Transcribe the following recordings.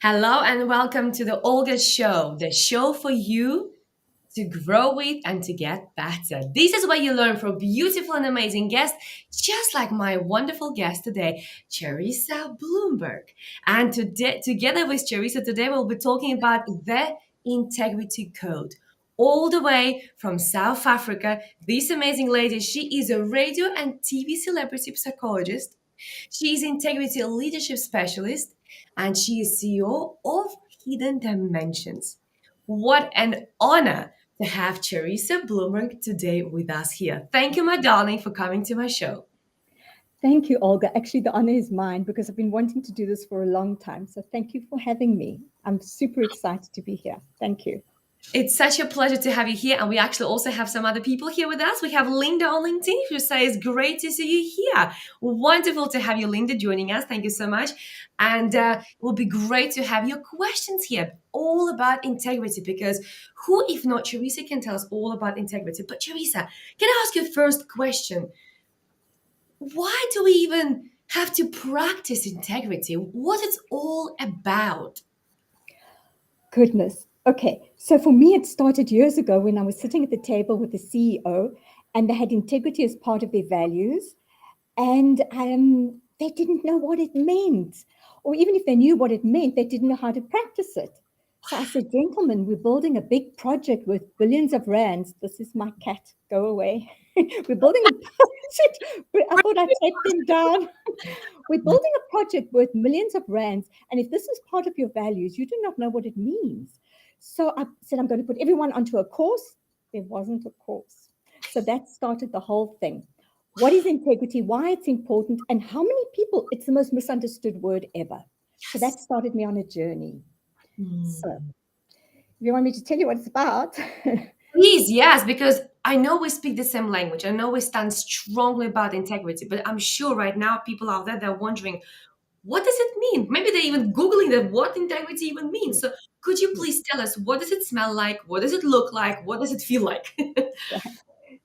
Hello and welcome to the Olga Show, the show for you to grow with and to get better. This is where you learn from beautiful and amazing guests, just like my wonderful guest today, Charissa Bloomberg. And together with Charissa, today we'll be talking about the integrity code. All the way from South Africa, this amazing lady, she is a radio and TV celebrity psychologist. She is integrity leadership specialist and she is CEO of Hidden Dimensions. What an honor to have Charissa Bloomberg today with us here. Thank you, my darling, for coming to my show. Thank you, Olga. Actually, the honor is mine because I've been wanting to do this for a long time. So thank you for having me. I'm super excited to be here. Thank you. It's such a pleasure to have you here. And we actually also have some other people here with us. We have Linda on LinkedIn who says, great to see you here. Wonderful to have you, Linda, joining us. Thank you so much. And it will be great to have your questions here, all about integrity, because who, if not Charissa, can tell us all about integrity? But Charissa, can I ask you first question? Why do we even have to practice integrity? What it's all about? Goodness. Okay. So for me, it started years ago when I was sitting at the table with the CEO and they had integrity as part of their values. And they didn't know what it meant. Or even if they knew what it meant, they didn't know how to practice it. So I said, gentlemen, we're building a big project with billions of rands. This is my cat. Go away. We're building a project. I thought I'd take them down. We're building a project worth millions of rands. And if this is part of your values, you do not know what it means. So I said, I'm going to put everyone onto a course. There wasn't a course. So that started the whole thing. What is integrity, why it's important, and how many people, it's the most misunderstood word ever. So that started me on a journey. So if you want me to tell you what it's about. Please, yes, because I know we speak the same language. I know we stand strongly about integrity, but I'm sure right now people out there, they're wondering, what does it mean? Maybe they're even Googling that what integrity even means. So could you please tell us, what does it smell like? What does it look like? What does it feel like?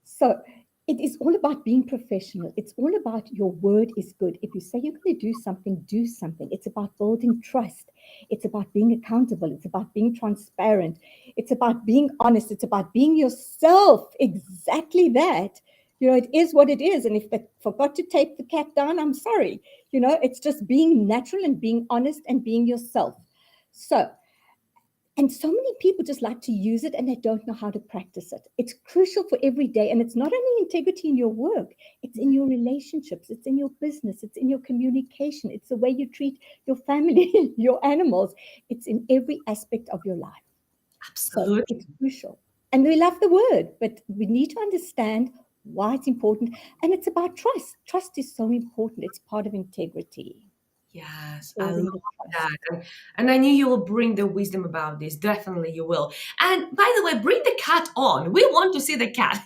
So it is all about being professional. It's all about your word is good. If you say you're going to do something, do something. It's about building trust. It's about being accountable. It's about being transparent. It's about being honest. It's about being yourself. Exactly that. It is what it is. And if they forgot to take the cat down, I'm sorry. It's just being natural and being honest and being yourself. And so many people just like to use it and they don't know how to practice it. It's crucial for every day. And it's not only integrity in your work, it's in your relationships, it's in your business, it's in your communication, it's the way you treat your family, your animals. It's in every aspect of your life. Absolutely. So it's crucial. And we love the word, but we need to understand why it's important. And it's about trust. Trust is so important. It's part of integrity. Yes, I love that. And I knew you will bring the wisdom about this. Definitely you will. And by the way, bring the cat on. We want to see the cat.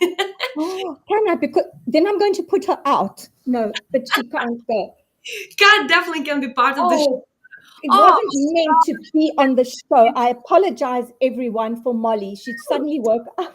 Oh, can I? Because then I'm going to put her out. No, but she can't go. Cat definitely can be part of the show. It wasn't meant to be on the show. I apologize, everyone, for Molly. She suddenly woke up.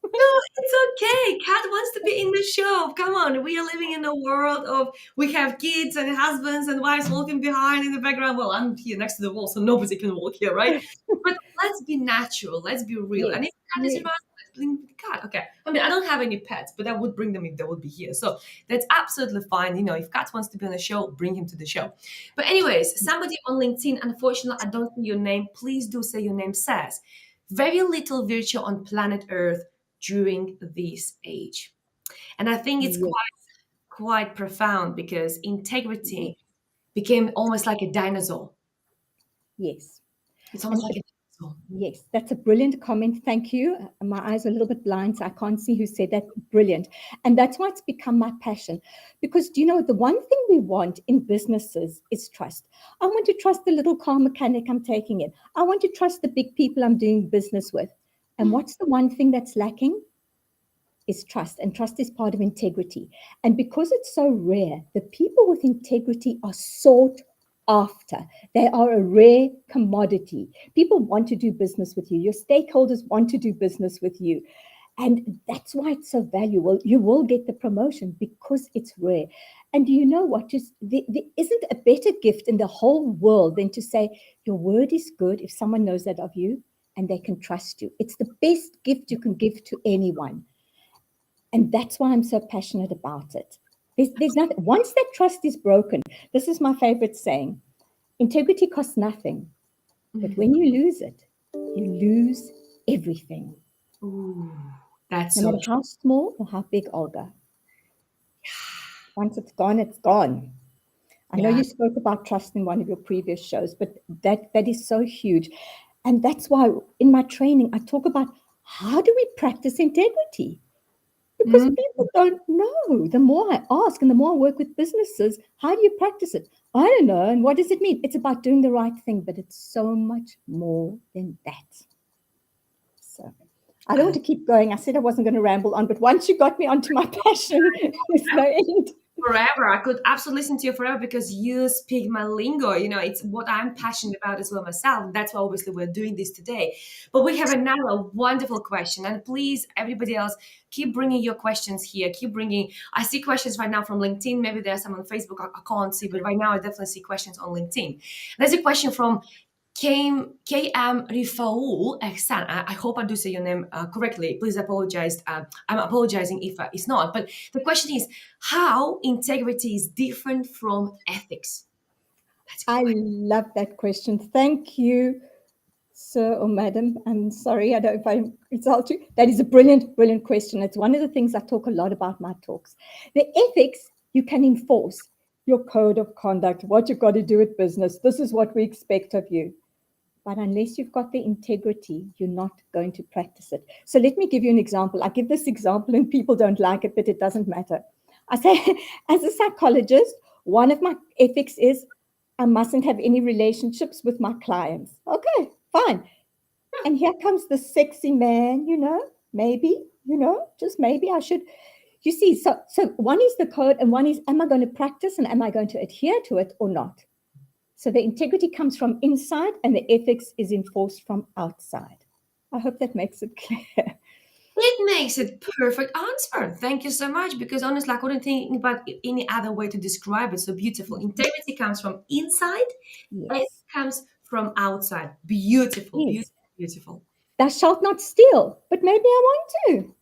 No, it's okay. Kat wants to be in the show. Come on. We are living in a world of, we have kids and husbands and wives walking behind in the background. Well, I'm here next to the wall, so nobody can walk here, right? But let's be natural. Let's be real. Yes, And if Kat is around, let's bring the cat. Okay. I mean, I don't have any pets, but I would bring them if they would be here. So that's absolutely fine. If Kat wants to be on the show, bring him to the show. But anyways, somebody on LinkedIn, unfortunately, I don't see your name. Please do say your name, says, very little virtue on planet Earth during this age. And I think it's quite profound because integrity became almost like a dinosaur. Yes. It's almost like a dinosaur. Yes, that's a brilliant comment. Thank you. My eyes are a little bit blind, so I can't see who said that. Brilliant. And that's why it's become my passion. Because, the one thing we want in businesses is trust. I want to trust the little car mechanic I'm taking in. I want to trust the big people I'm doing business with. And what's the one thing that's lacking? Is trust, and trust is part of integrity. And because it's so rare, the people with integrity are sought after. They are a rare commodity. People want to do business with you. Your stakeholders want to do business with you. And that's why it's so valuable. You will get the promotion because it's rare. And do you know what? There isn't a better gift in the whole world than to say, your word is good if someone knows that of you and they can trust you. It's the best gift you can give to anyone. And that's why I'm so passionate about it. There's nothing. Once that trust is broken, this is my favorite saying, integrity costs nothing. But when you lose it, you lose everything. Ooh, that's No so matter true. how small or how big, Olga. Once it's gone, it's gone. I know Yeah. you spoke about trust in one of your previous shows, but that is so huge. And that's why in my training, I talk about how do we practice integrity? Because Mm. people don't know. The more I ask and the more I work with businesses, how do you practice it? I don't know. And what does it mean? It's about doing the right thing, but it's so much more than that. So I don't want to keep going. I said I wasn't going to ramble on, but once you got me onto my passion, there's no end. Forever. I could absolutely listen to you forever because you speak my lingo. You know, it's what I'm passionate about as well myself. That's why obviously we're doing this today. But we have another wonderful question. And please, everybody else, keep bringing your questions here. Keep bringing. I see questions right now from LinkedIn. Maybe there's some on Facebook. I can't see, but right now I definitely see questions on LinkedIn. There's a question from KM Rifaul Ehsan. I hope I do say your name correctly. Please apologize. I'm apologizing if it's not. But the question is how integrity is different from ethics. That's a good I question. love that question. Thank you, sir or madam. I'm sorry, I don't know if I insult you. That is a brilliant, brilliant question. It's one of the things I talk a lot about in my talks. The ethics you can enforce your code of conduct, what you've got to do with business. This is what we expect of you. But unless you've got the integrity, you're not going to practice it. So let me give you an example. I give this example and people don't like it, but it doesn't matter. I say, as a psychologist, one of my ethics is I mustn't have any relationships with my clients. Okay, fine. And here comes the sexy man, maybe, just maybe I should. You see, so one is the code and one is, am I going to practice and am I going to adhere to it or not? So the integrity comes from inside and the ethics is enforced from outside. I hope that makes it clear. It makes it perfect answer. Thank you so much. Because honestly, I couldn't think about any other way to describe it. So beautiful. Integrity comes from inside, and it Yes. comes from outside. Beautiful, Yes. beautiful, beautiful. Thou shalt not steal, but maybe I want to.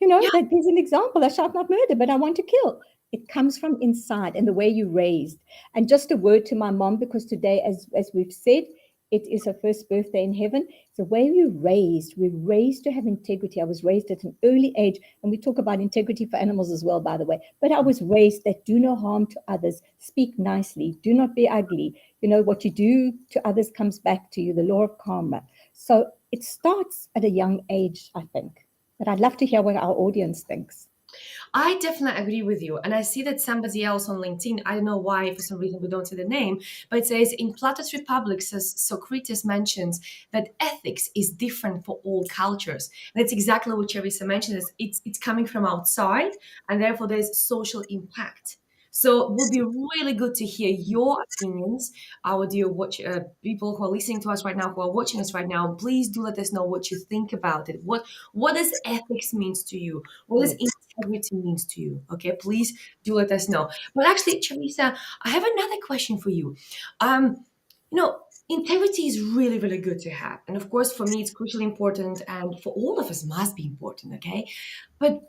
Yeah. That there's an example. Thou shalt not murder, but I want to kill. It comes from inside and the way you raised. And just a word to my mom, because today, as we've said, it is her first birthday in heaven. It's the way we're raised to have integrity. I was raised at an early age, and we talk about integrity for animals as well, by the way. But I was raised that do no harm to others, speak nicely, do not be ugly. What you do to others comes back to you, the law of karma. So it starts at a young age, I think. But I'd love to hear what our audience thinks. I definitely agree with you. And I see that somebody else on LinkedIn, I don't know why, for some reason we don't see the name, but it says in Plato's Republic, says Socrates mentions that ethics is different for all cultures. And that's exactly what Charissa mentioned, is it's coming from outside and therefore there's social impact. So it would be really good to hear your opinions, our dear people who are listening to us right now, who are watching us right now. Please do let us know what you think about it. What does ethics means to you? What does Yes, integrity means to you? Okay, please do let us know. But actually, Charissa, I have another question for you. You know, integrity is really, really good to have, and of course, for me, it's crucially important, and for all of us, must be important. Okay, but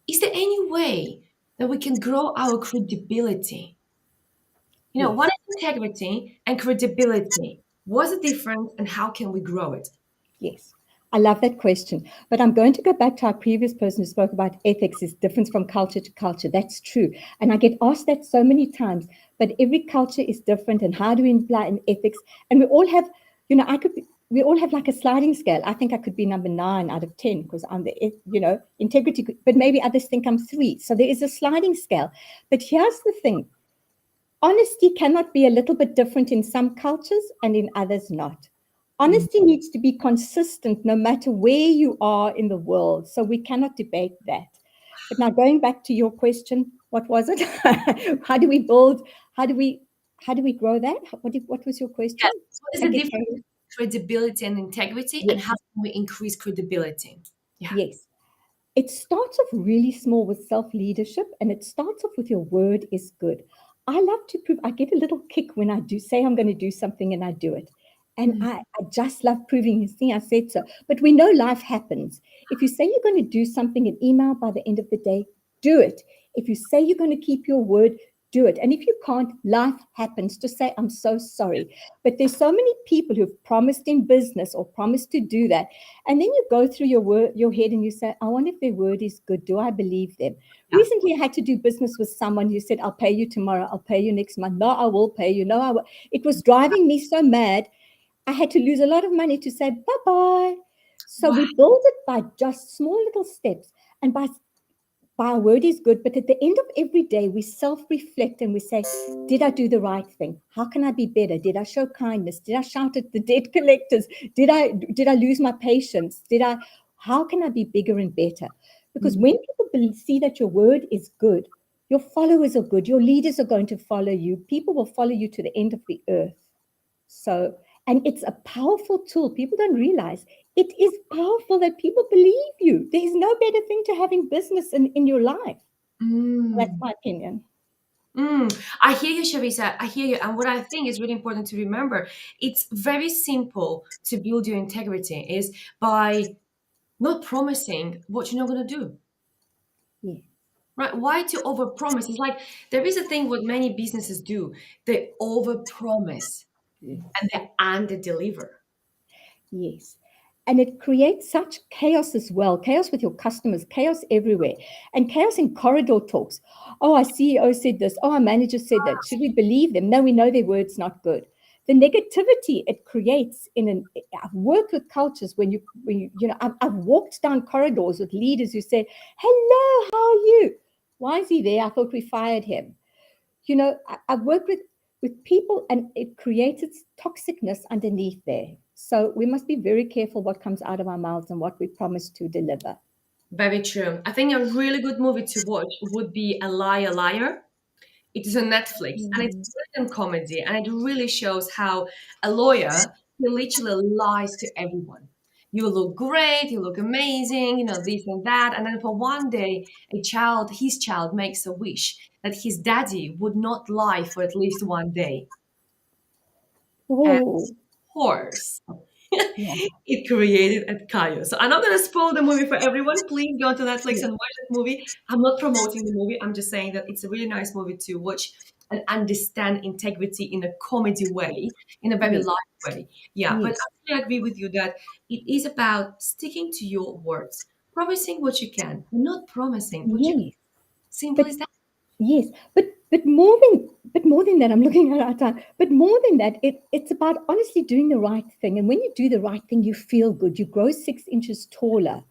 is there any way that we can grow our credibility? What yes. is integrity and credibility? What's the difference, and how can we grow it? Yes, I love that question. But I'm going to go back to our previous person who spoke about ethics is different from culture to culture. That's true. And I get asked that so many times. But every culture is different. And how do we imply in ethics? And we all have, we all have like a sliding scale. I think I could be number 9 out of 10 because I'm integrity, but maybe others think I'm 3. So there is a sliding scale. But here's the thing. Honesty cannot be a little bit different in some cultures and in others not. Mm. Honesty needs to be consistent no matter where you are in the world. So we cannot debate that. But now going back to your question, what was it? How do we build? How do we how do we grow that? What was your question? Yes. What is I the get difference carried. between credibility and integrity, and how Yes, can we increase credibility? Yeah. yes. It starts off really small with self leadership, and it starts off with your word is good. I love to prove, I get a little kick when I do say I'm going to do something and I do it. And Mm. I just love proving, see, I said so. But we know life happens. If you say you're going to do something, an email by the end of the day, do it. If you say you're going to keep your word, do it. And if you can't, life happens. Just say, I'm so sorry. But there's so many people who've promised in business or promised to do that. And then you go through your head and you say, I wonder if their word is good. Do I believe them? Yeah. Recently, I had to do business with someone who said, I'll pay you tomorrow. I'll pay you next month. No, I will pay you. No, I will. It was driving me so mad. I had to lose a lot of money to say bye-bye. So Wow. we build it by just small little steps. And by our word is good, but at the end of every day, we self-reflect and we say, did I do the right thing? How can I be better? Did I show kindness? Did I shout at the debt collectors? Did I lose my patience? How can I be bigger and better? Because Mm. when people see that your word is good, your followers are good, your leaders are going to follow you, people will follow you to the end of the earth. So, and it's a powerful tool. People don't realize it is powerful that people believe you. There is no better thing to having business in your life. That's Mm. my opinion. I hear you, Charissa. I hear you. And what I think is really important to remember, it's very simple to build your integrity is by not promising what you're not going to do. Yeah. Right? Why to overpromise? It's like there is a thing what many businesses do. They overpromise Yes. and they under-deliver. Yes. And it creates such chaos as well, chaos with your customers, chaos everywhere, and chaos in corridor talks. Oh, our CEO said this. Oh, our manager said that. Should we believe them? No, we know their word's not good. The negativity it creates I've worked with cultures I've walked down corridors with leaders who say, hello, how are you? Why is he there? I thought we fired him. I've worked with people and it creates its toxicness underneath there. So we must be very careful what comes out of our mouths and what we promise to deliver. Very true. I think a really good movie to watch would be A Liar Liar. It is on Netflix and it's Mm. brilliant comedy and it really shows how a lawyer he literally lies to everyone. You look great, you look amazing, this and that. And then for one day, his child makes a wish that his daddy would not lie for at least one day. And Oh, of course, yeah, it created a chaos. So I'm not going to spoil the movie for everyone. Please go to Netflix yeah, and watch that movie. I'm not promoting the movie. I'm just saying that it's a really nice movie to watch and understand integrity in a comedy way, in a very yes, light way. Yeah, but yes, I really agree with you that it is about sticking to your words, promising what you can, not promising what you. yes. Simple But as that. yes, but more than that, I'm looking at our time. But more than that, it's about honestly doing the right thing. And when you do the right thing, you feel good. You grow 6 inches taller.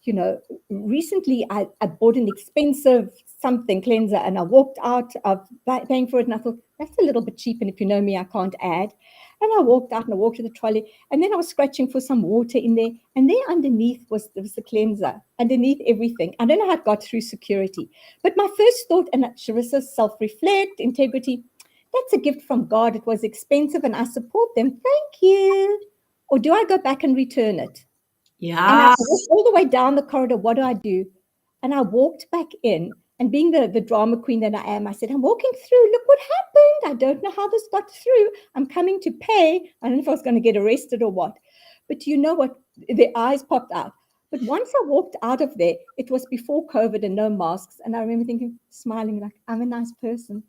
you know, Recently I bought an expensive something cleanser and I walked out of paying for it and I thought, that's a little bit cheap. And if you know me, I can't add. And I walked out and I walked to the trolley and then I was scratching for some water in there. And there underneath there was the cleanser, underneath everything. I don't know how it got through security. But my first thought, and Charissa, self-reflect, integrity, that's a gift from God. It was expensive and I support them. Thank you. Or do I go back and return it? And I Yeah. walked all the way down the corridor. What do? And I walked back in. And being the drama queen that I am, I said, I'm walking through. Look what happened. I don't know how this got through. I'm coming to pay. I don't know if I was going to get arrested or what. But you know what? Their eyes popped out. But once I walked out of there, it was before COVID and no masks. And I remember thinking, smiling, like, I'm a nice person.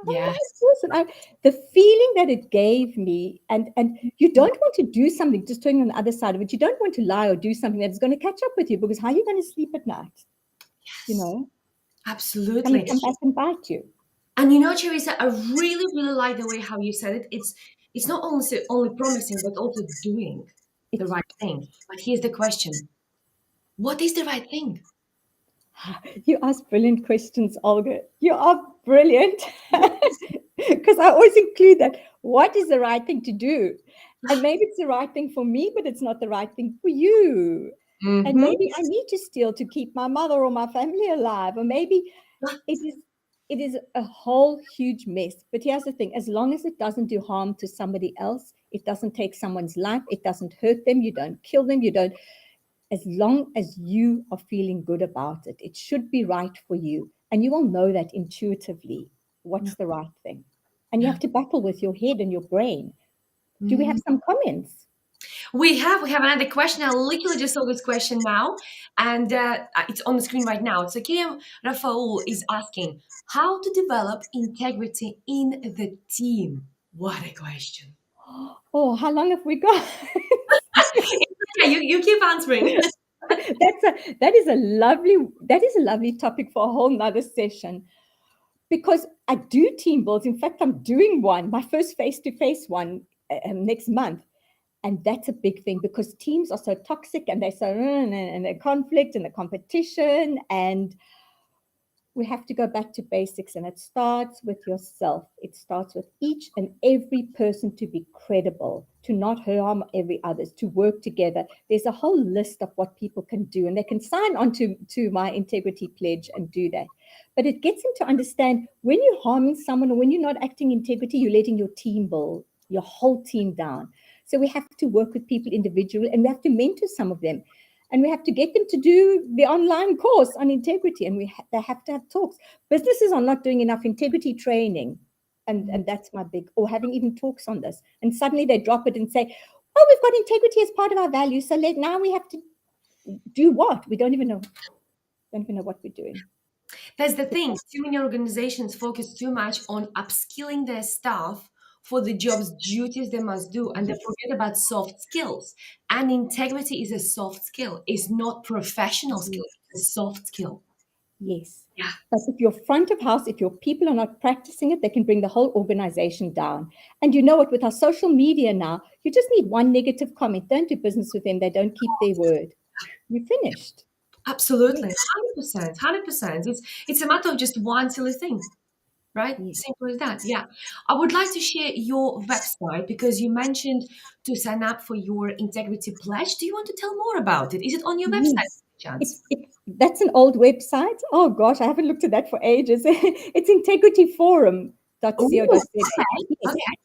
I'm a nice Yes. person. The feeling that it gave me, and you don't want to do something, just turning on the other side of it, you don't want to lie or do something that's going to catch up with you because how are you going to sleep at night? You Yes. know, it's going to Absolutely. come back and bite you. And Teresa, I really, really like the way how you said it. It's not only promising, but also doing the It's right thing. But here's the question: what is the right thing? You ask brilliant questions, Olga. You are brilliant. Because I always include that. What is the right thing to do? And maybe it's the right thing for me, but it's not the right thing for you. And Mm-hmm. maybe I need to steal to keep my mother or my family alive. Or maybe it is it is a whole huge mess. But here's the thing: as long as it doesn't do harm to somebody else, it doesn't take someone's life, it doesn't hurt them, you don't kill them, you don't. As long as you are feeling good about it, it should be right for you, and you will know that intuitively Yeah. what's the right thing. And you Yeah. have to battle with your head and your brain. Do we have Mhm. some comments? We have another question. I literally just saw this question now, and it's on the screen right now. So Kim Rafaul is asking how to develop integrity in the team. What a question! Oh, how long have we got? Yeah, you keep answering. That is a lovely topic for a whole nother session, because I do team builds. In fact, I'm doing one, my first face-to-face one, next month. And that's a big thing, because teams are so toxic, and they're so and the conflict and the competition, and we have to go back to basics. And it starts with yourself. It starts with each and every person to be credible, to not harm every others, to work together. There's a whole list of what people can do, and they can sign on to my integrity pledge and do that. But it gets them to understand, when you're harming someone or when you're not acting integrity, you're letting your team build, your whole team down. So we have to work with people individually, and we have to mentor some of them, and we have to get them to do the online course on integrity, and they have to have talks. Businesses are not doing enough integrity training, and that's my big, or having even talks on this, and suddenly they drop it and say, oh, we've got integrity as part of our values, so now we have to do what? We don't even know what we're doing. That's the thing. Too many organizations focus too much on upskilling their staff for the job's duties they must do, and they Yes, forget about soft skills. And integrity is a soft skill. It's not professional skill. yes, It's a soft skill. yes. Yeah. But if your front of house, if your people are not practicing it, they can bring the whole organization down. And you know what? With our social media now, you just need one negative comment. Don't do business with them. They don't keep their word. You're finished. Absolutely, Yes, 100%, 100%. It's a matter of just one silly thing, right? yes, Simple as that. Yeah. I would like to share your website because you mentioned to sign up for your integrity pledge. Do you want to tell more about it? Is it on your website, yes. by chance? That's an old website. Oh gosh, I haven't looked at that for ages. It's Oh, integrityforum.co.za. okay. Yes. Okay.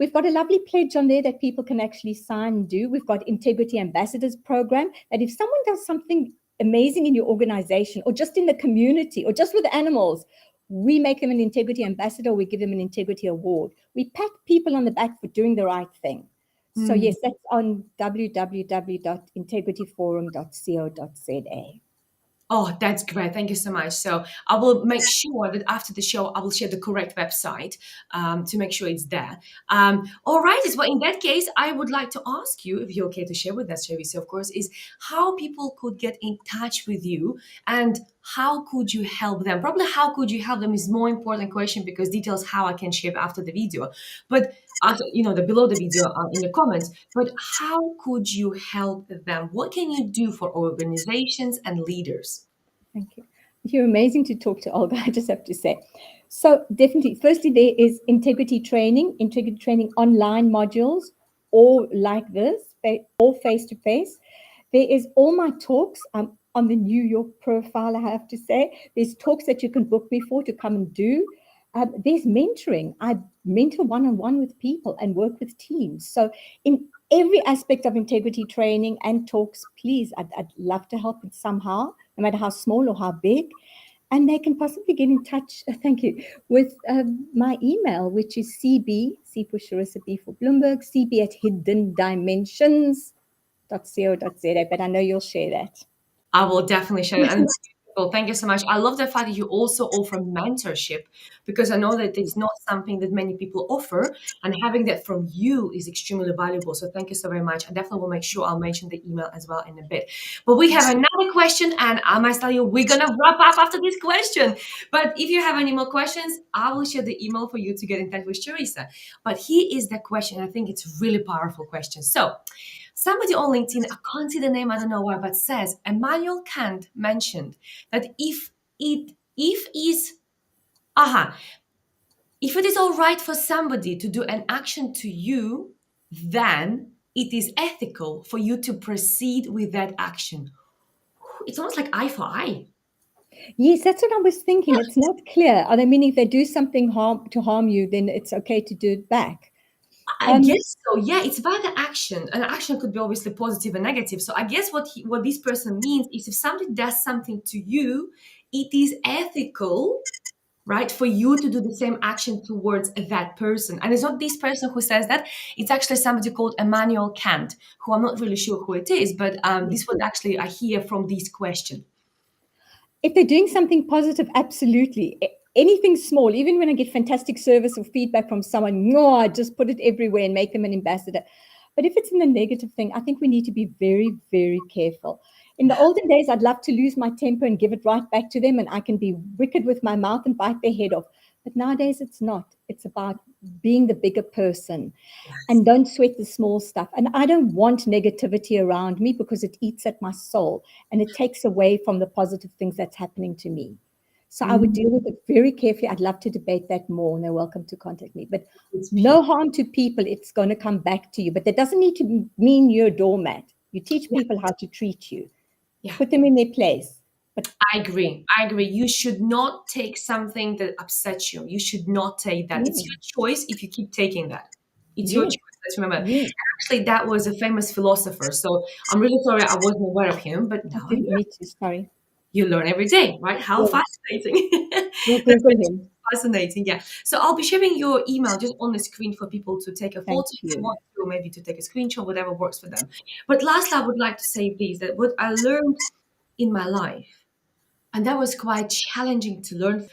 We've got a lovely pledge on there that people can actually sign and do. We've got Integrity Ambassadors program, that if someone does something amazing in your organization, or just in the community, or just with animals, we make them an integrity ambassador. We give them an integrity award. We pat people on the back for doing the right thing. So Hmm. yes, that's on www.integrityforum.co.za. Oh, that's great. Thank you so much. So I will make sure that after the show, I will share the correct website to make sure it's there. All right. Well, in that case, I would like to ask you, if you're okay to share with us, Charissa, of course, is how people could get in touch with you and how could you help them? Probably how could you help them is more important question, because details how I can share after the video. But after, the below the video in the comments. But how could you help them? What can you do for organizations and leaders? Thank you. You're amazing to talk to, Olga, I just have to say. So definitely, firstly, there is integrity training online modules, or like this, or face-to-face. There is all my talks on the New York profile, I have to say. There's talks that you can book me for to come and do. There's mentoring. I mentor one-on-one with people and work with teams. So in every aspect of integrity training and talks, please, I'd love to help it somehow, no matter how small or how big. And they can possibly get in touch, thank you, with my email, which is CB, C for Charissa, B for Bloomberg, CB at hiddendimensions.co.za. But I know you'll share that. I will definitely share it. And well, thank you so much. I love the fact that you also offer mentorship, because I know that it's not something that many people offer, and having that from you is extremely valuable. So thank you so very much. I definitely will make sure I'll mention the email as well in a bit. But we have another question, and I must tell you, we're gonna wrap up after this question. But if you have any more questions, I will share the email for you to get in touch with Charissa. But here is the question. I think it's a really powerful question. So somebody on LinkedIn, I can't see the name, I don't know why, but says Immanuel Kant mentioned that if it is all right for somebody to do an action to you, then it is ethical for you to proceed with that action. It's almost like eye for eye. Yes, that's what I was thinking. It's not clear. Are they meaning if they do something to harm you, then it's okay to do it back? I Um, guess so. Yeah, it's about the action. An action could be obviously positive and negative. So I guess what this person means is if somebody does something to you, it is ethical, right, for you to do the same action towards that person. And it's not this person who says that. It's actually somebody called Immanuel Kant, who I'm not really sure who it is, but yes. this was actually I hear from this question. If they're doing something positive, absolutely. Anything small, even when I get fantastic service or feedback from someone, no, I just put it everywhere and make them an ambassador. But if it's in the negative thing, I think we need to be very, very careful. In the olden days, I'd love to lose my temper and give it right back to them, and I can be wicked with my mouth and bite their head off. But nowadays, it's not. It's about being the bigger person and don't sweat the small stuff. And I don't want negativity around me because it eats at my soul and it takes away from the positive things that's happening to me. So I would Mm, deal with it very carefully. I'd love to debate that more, and they're welcome to contact me. But it's no harm to people. It's going to come back to you. But that doesn't need to mean you're a doormat. You teach yeah, people how to treat you, yeah. put them in their place. But I agree. I agree. You should not take something that upsets you. You should not take that. It's yeah, your choice if you keep taking that. It's your yes, choice. Let's remember. yes, Actually, that was a famous philosopher. So I'm really sorry I wasn't aware of him, but I now I didn't know. need to. Sorry. You learn every day, right? How We'll, fascinating. we'll That's Google him. fascinating. Yeah. So I'll be sharing your email just on the screen for people to take a Thank photo if they you. want to, or maybe to take a screenshot, whatever works for them. But lastly, I would like to say this that what I learned in my life, and that was quite challenging to learn.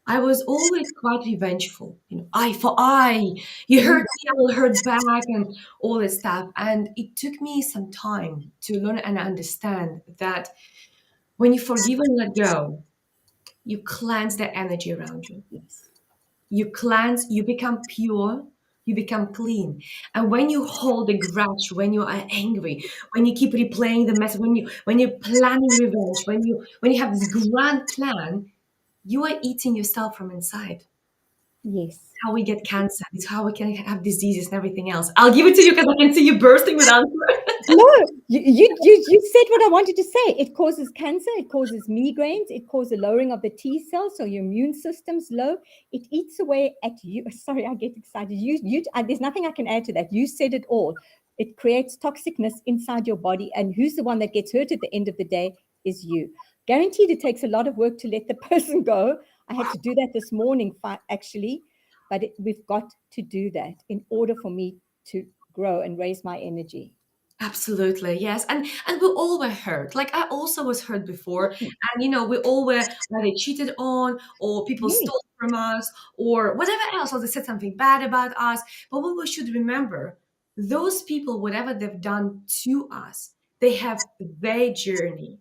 I was always quite revengeful. I for I. You hurt Yes, me, I will hurt back, and all this stuff. And it took me some time to learn and understand that when you forgive and let go, you cleanse the energy around you. yes, You cleanse, you become pure, you become clean. And when you hold a grudge, when you are angry, when you keep replaying the mess, when you're planning revenge, when you have this grand plan, you are eating yourself from inside. yes. How we get cancer. It's how we can have diseases and everything else. I'll give it to you because I can see you bursting with answer. No, you said what I wanted to say. It causes cancer, it causes migraines, it causes a lowering of the T cells, so your immune system's low. It eats away at you. Sorry, I get excited. There's nothing I can add to that. You said it all. It creates toxicness inside your body, and who's the one that gets hurt at the end of the day is you. Guaranteed, it takes a lot of work to let the person go. I had to do that this morning, actually, but we've got to do that in order for me to grow and raise my energy. Absolutely, yes. And we all were hurt. Like I also was hurt before. And we all were either cheated on or people Yes, stole from us or whatever else, or they said something bad about us. But what we should remember, those people, whatever they've done to us, they have their journey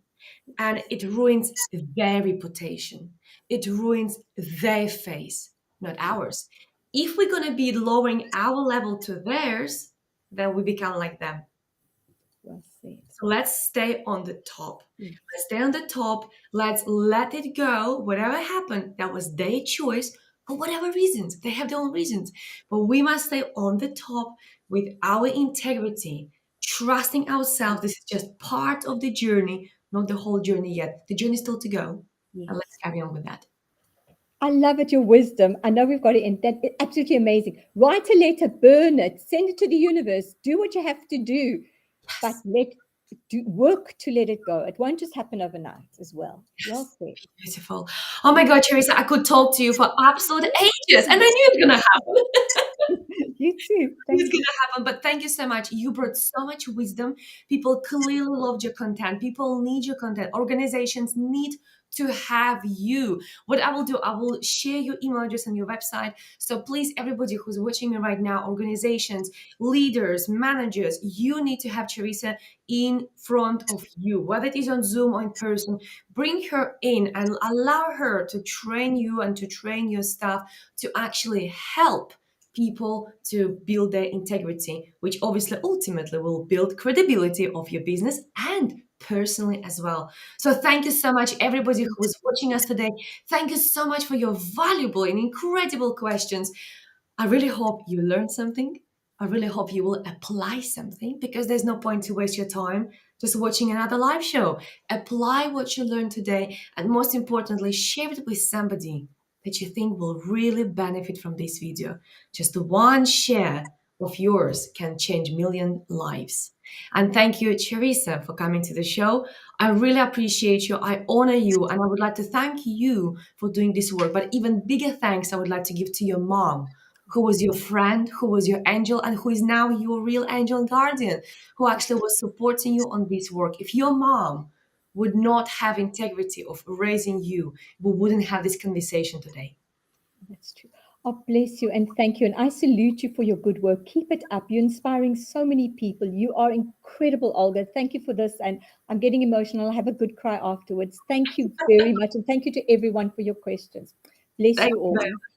and it ruins their reputation. It ruins their face, not ours. If we're gonna be lowering our level to theirs, then we become like them. well said. So let's stay on the top. Yes, Let's stay on the top. Let's let it go. Whatever happened, that was their choice for whatever reasons. They have their own reasons. But we must stay on the top with our integrity, trusting ourselves. This is just part of the journey, not the whole journey yet. The journey is still to go. And let's yes. carry on with that. I love it, your wisdom. I know we've got to end that. Absolutely amazing. Write a letter, burn it, send it to the universe, do what you have to do, but Yes. work to let it go. It won't just happen overnight as well. Well Yes. said. Beautiful. Oh my God, Charissa, I could talk to you for absolute ages. And I knew it was going to happen. You too. It's Thank you. gonna happen, but thank you so much. You brought so much wisdom. People clearly loved your content. People need your content. Organizations need to have you. What I will do, I will share your email address on your website. So please, everybody who's watching me right now, organizations, leaders, managers, you need to have Charissa in front of you, whether it is on Zoom or in person. Bring her in and allow her to train you and to train your staff to actually help people to build their integrity, which obviously ultimately will build credibility of your business and personally as well. So thank you so much, everybody who was watching us today. Thank you so much for your valuable and incredible questions. I really hope you learned something. I really hope you will apply something because there's no point to waste your time. just watching another live show. Apply what you learned today, and most importantly, share it with somebody that you think will really benefit from this video. Just one share of yours can change million lives. And thank you, Charissa, for coming to the show. I really appreciate you. I honor you. And I would like to thank you for doing this work. But even bigger thanks I would like to give to your mom, who was your friend, who was your angel, and who is now your real angel and guardian, who actually was supporting you on this work. If your mom would not have integrity of raising you, we wouldn't have this conversation today. That's true. Oh, bless you and thank you. And I salute you for your good work. Keep it up. You're inspiring so many people. You are incredible, Olga. Thank you for this. And I'm getting emotional. I'll have a good cry afterwards. Thank you very much. And thank you to everyone for your questions. Bless Thank you you very all. much.